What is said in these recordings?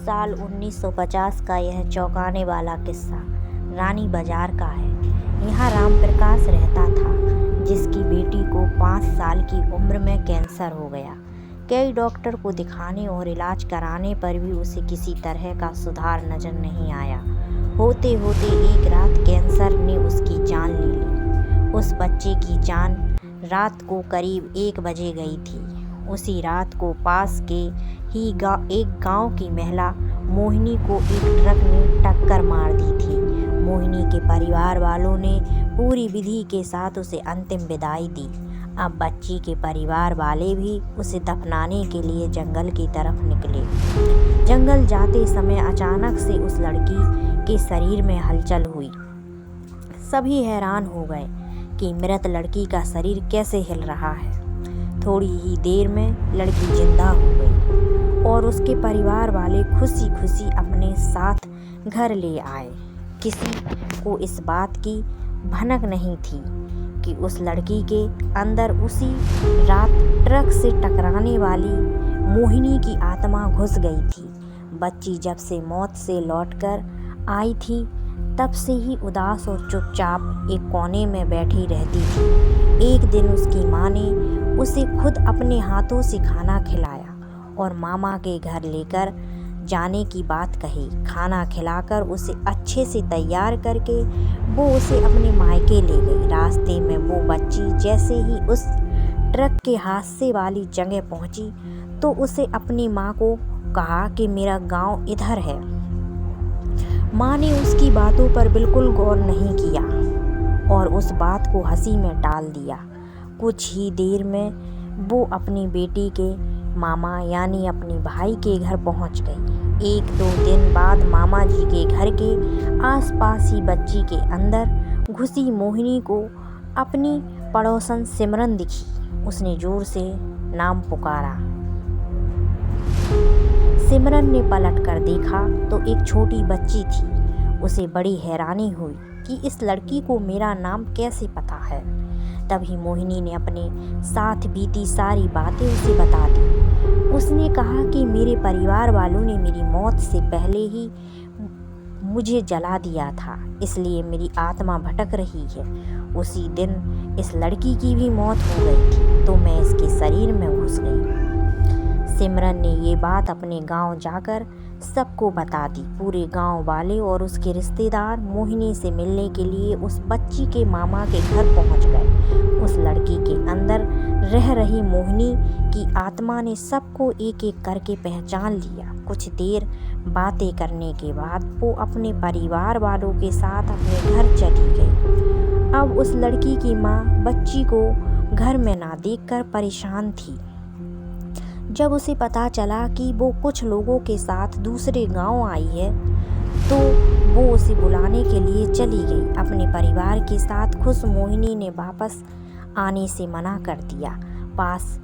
साल 1950 का यह चौंकाने वाला किस्सा रानी बाजार का है। यहाँ राम प्रकाश रहता था, जिसकी बेटी को 5 साल की उम्र में कैंसर हो गया। कई डॉक्टर को दिखाने और इलाज कराने पर भी उसे किसी तरह का सुधार नजर नहीं आया। होते होते एक रात कैंसर ने उसकी जान ले ली। उस बच्चे की जान रात को करीब 1 बजे गई थी। उसी रात को पास के ही एक गांव की महिला मोहिनी को एक ट्रक ने टक्कर मार दी थी। मोहिनी के परिवार वालों ने पूरी विधि के साथ उसे अंतिम विदाई दी। अब बच्ची के परिवार वाले भी उसे दफनाने के लिए जंगल की तरफ निकले। जंगल जाते समय अचानक से उस लड़की के शरीर में हलचल हुई। सभी हैरान हो गए कि मृत लड़की का शरीर कैसे हिल रहा है। थोड़ी ही देर में लड़की जिंदा हो गई और उसके परिवार वाले खुशी खुशी अपने साथ घर ले आए। किसी को इस बात की भनक नहीं थी कि उस लड़की के अंदर उसी रात ट्रक से टकराने वाली मोहिनी की आत्मा घुस गई थी। बच्ची जब से मौत से लौटकर आई थी, तब से ही उदास और चुपचाप एक कोने में बैठी रहती थी। एक दिन उसकी माँ ने उसे खुद अपने हाथों से खाना खिलाया और मामा के घर लेकर जाने की बात कही। खाना खिलाकर उसे अच्छे से तैयार करके वो उसे अपने मायके ले गई। रास्ते में वो बच्ची जैसे ही उस ट्रक के हादसे वाली जगह पहुंची तो उसे अपनी माँ को कहा कि मेरा गांव इधर है। माँ ने उसकी बातों पर बिल्कुल गौर नहीं किया और उस बात को हंसी में टाल दिया। कुछ ही देर में वो अपनी बेटी के मामा यानी अपने भाई के घर पहुंच गई। 1-2 दिन बाद मामा जी के घर के आसपास ही बच्ची के अंदर घुसी मोहिनी को अपनी पड़ोसन सिमरन दिखी। उसने जोर से नाम पुकारा। सिमरन ने पलट कर देखा तो एक छोटी बच्ची थी। उसे बड़ी हैरानी हुई कि इस लड़की को मेरा नाम कैसे पता है। तभी मोहिनी ने अपने साथ बीती सारी बातें उसे बता दी। उसने कहा कि मेरे परिवार वालों ने मेरी मौत से पहले ही मुझे जला दिया था, इसलिए मेरी आत्मा भटक रही है। उसी दिन इस लड़की की भी मौत हो गई थी, तो मैं इसके शरीर में घुस गई। सिमरन ने ये बात अपने गांव जाकर सबको बता दी। पूरे गांव वाले और उसके रिश्तेदार मोहिनी से मिलने के लिए उस बच्ची के मामा के घर पहुंच गए। उस लड़की के अंदर रह रही मोहिनी की आत्मा ने सबको एक एक करके पहचान लिया। कुछ देर बातें करने के बाद वो अपने परिवार वालों के साथ अपने घर चली गई। अब उस लड़की की माँ बच्ची को घर में ना देखकर परेशान थी। जब उसे पता चला कि वो कुछ लोगों के साथ दूसरे गांव आई है, तो वो उसे बुलाने के लिए चली गई। अपने परिवार के साथ खुश मोहिनी ने वापस आने से मना कर दिया। पास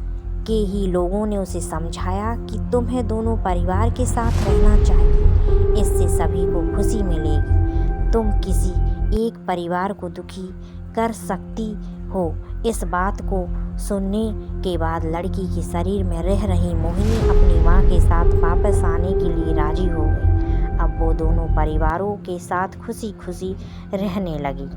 के ही लोगों ने उसे समझाया कि तुम्हें दोनों परिवार के साथ रहना चाहिए, इससे सभी को खुशी मिलेगी। तुम किसी एक परिवार को दुखी कर सकती हो। इस बात को सुनने के बाद लड़की के शरीर में रह रही मोहिनी अपनी माँ के साथ वापस आने के लिए राजी हो गई। अब वो दोनों परिवारों के साथ खुशी खुशी रहने लगी।